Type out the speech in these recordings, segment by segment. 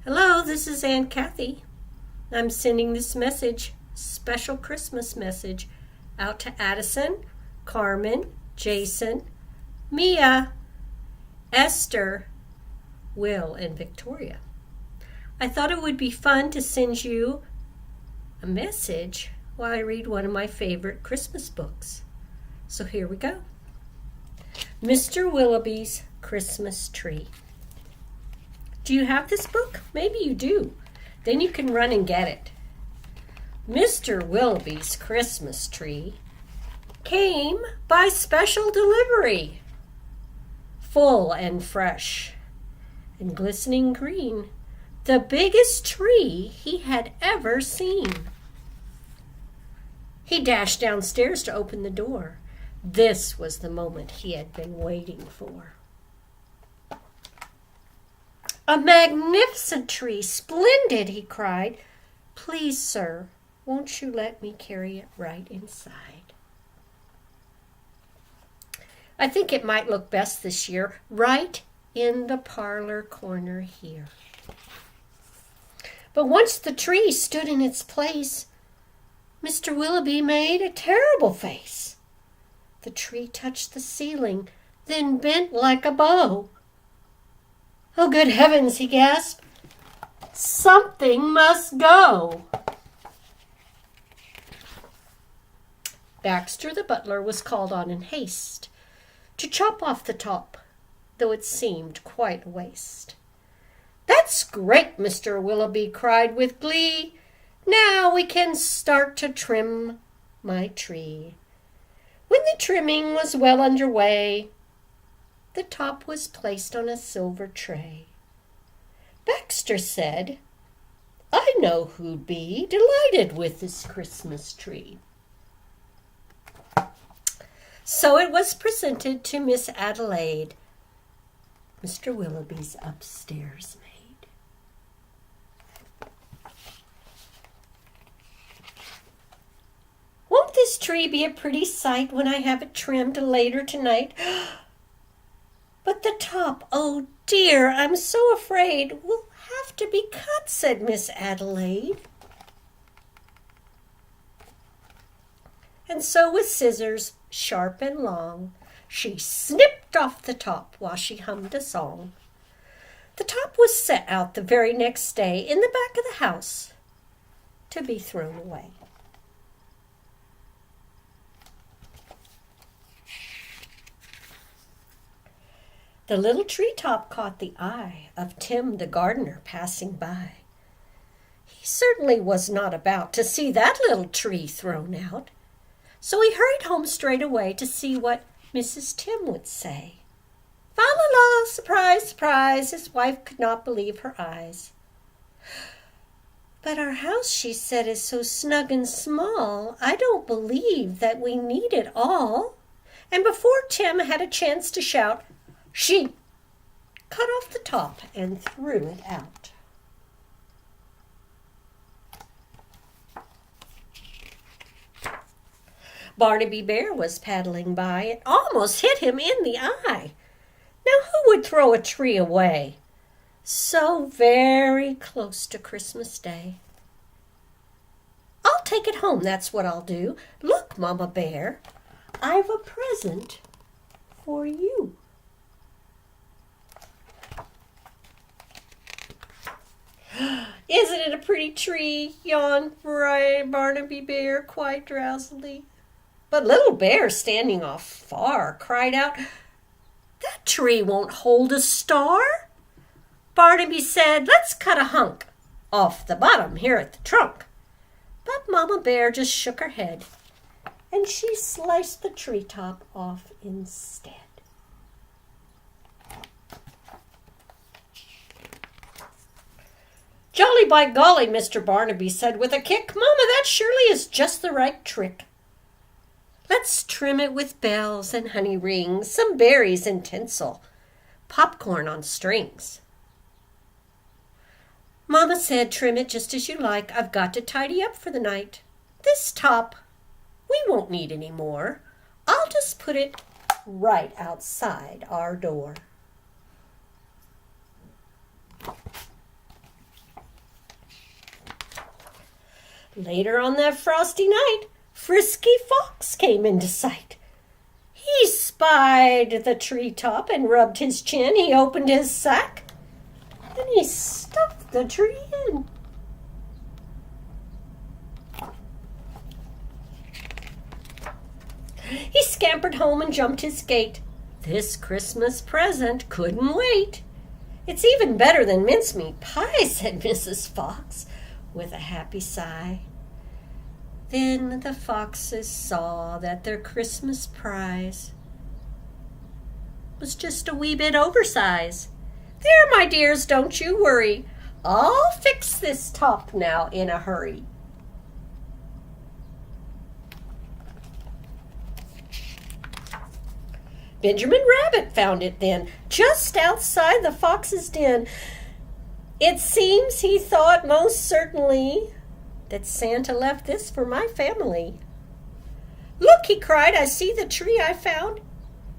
Hello, this is Aunt Kathy. I'm sending this message, special Christmas message, out to Addison, Carmen, Jason, Mia, Esther, Will, and Victoria. I thought it would be fun to send you a message while I read one of my favorite Christmas books. So here we go. Mr. Willowby's Christmas Tree. Do you have this book? Maybe you do. Then you can run and get it. Mr. Willowby's Christmas Tree came by special delivery. Full and fresh and glistening green, the biggest tree he had ever seen. He dashed downstairs to open the door. This was the moment he had been waiting for. A magnificent tree, splendid, he cried. Please, sir, won't you let me carry it right inside? I think it might look best this year, right in the parlor corner here. But once the tree stood in its place, Mr. Willowby made a terrible face. The tree touched the ceiling, then bent like a bow. Oh, good heavens, he gasped. Something must go. Baxter the butler was called on in haste to chop off the top, though it seemed quite a waste. That's great, Mr. Willowby cried with glee. Now we can start to trim my tree. When the trimming was well underway, the top was placed on a silver tray. Baxter said, I know who'd be delighted with this Christmas tree. So it was presented to Miss Adelaide, Mr. Willowby's upstairs maid. Won't this tree be a pretty sight when I have it trimmed later tonight? But the top, oh dear, I'm so afraid, will have to be cut, said Miss Adelaide. And so with scissors, sharp and long, she snipped off the top while she hummed a song. The top was set out the very next day in the back of the house to be thrown away. The little treetop caught the eye of Tim the gardener passing by. He certainly was not about to see that little tree thrown out, so he hurried home straight away to see what Mrs. Tim would say. Fa la la, surprise, surprise, his wife could not believe her eyes. But our house, she said, is so snug and small, I don't believe that we need it all. And before Tim had a chance to shout, she cut off the top and threw it out. Barnaby Bear was paddling by. It almost hit him in the eye. Now who would throw a tree away so very close to Christmas Day? I'll take it home, that's what I'll do. Look, Mama Bear, I've a present for you. Isn't it a pretty tree? Yawned Barnaby Bear quite drowsily. But Little Bear, standing off far, cried out, That tree won't hold a star. Barnaby said, Let's cut a hunk off the bottom here at the trunk. But Mama Bear just shook her head, and she sliced the treetop off instead. Jolly by golly, Mr. Barnaby said with a kick, Mama, that surely is just the right trick. Let's trim it with bells and honey rings, some berries and tinsel, popcorn on strings. Mama said, trim it just as you like. I've got to tidy up for the night. This top we won't need any more. I'll just put it right outside our door. Later on that frosty night, Frisky Fox came into sight. He spied the treetop and rubbed his chin. He opened his sack and he stuffed the tree in. He scampered home and jumped his gate. This Christmas present couldn't wait. It's even better than mincemeat pie, said Mrs. Fox with a happy sigh. Then the foxes saw that their Christmas prize was just a wee bit oversized. There, my dears, don't you worry. I'll fix this top now in a hurry. Benjamin Rabbit found it then, just outside the fox's den. It seems he thought most certainly that Santa left this for my family. Look, he cried, I see the tree I found.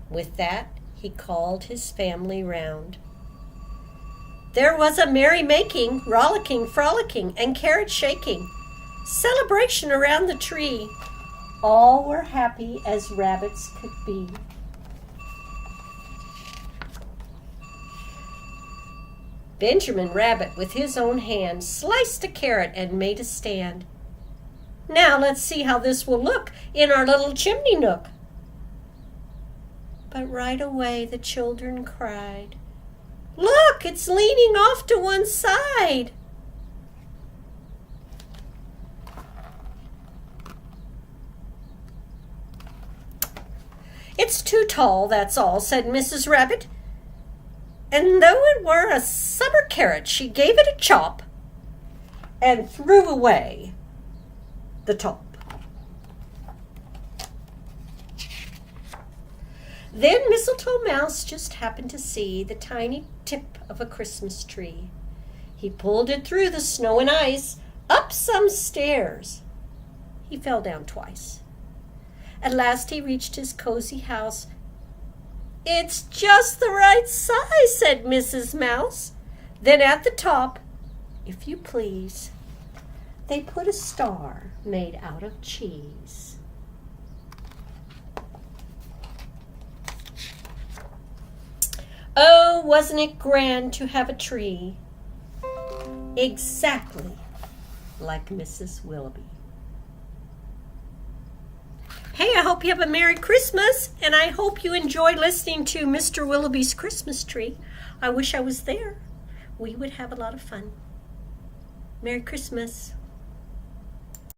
With that, he called his family round. There was a merry-making, rollicking, frolicking, and carrot shaking. Celebration around the tree. All were happy as rabbits could be. Benjamin Rabbit, with his own hand, sliced a carrot and made a stand. Now let's see how this will look in our little chimney nook. But right away the children cried, Look, it's leaning off to one side. It's too tall, that's all, said Mrs. Rabbit. And though it were a summer carrot, she gave it a chop and threw away the top. Then Mistletoe Mouse just happened to see the tiny tip of a Christmas tree. He pulled it through the snow and ice, up some stairs. He fell down twice. At last he reached his cozy house. It's just the right size, said Mrs. Mouse. Then at the top, if you please, they put a star made out of cheese. Oh, wasn't it grand to have a tree exactly like Mrs. Willowby? Hey, I hope you have a Merry Christmas, and I hope you enjoy listening to Mr. Willowby's Christmas tree. I wish I was there. We would have a lot of fun. Merry Christmas.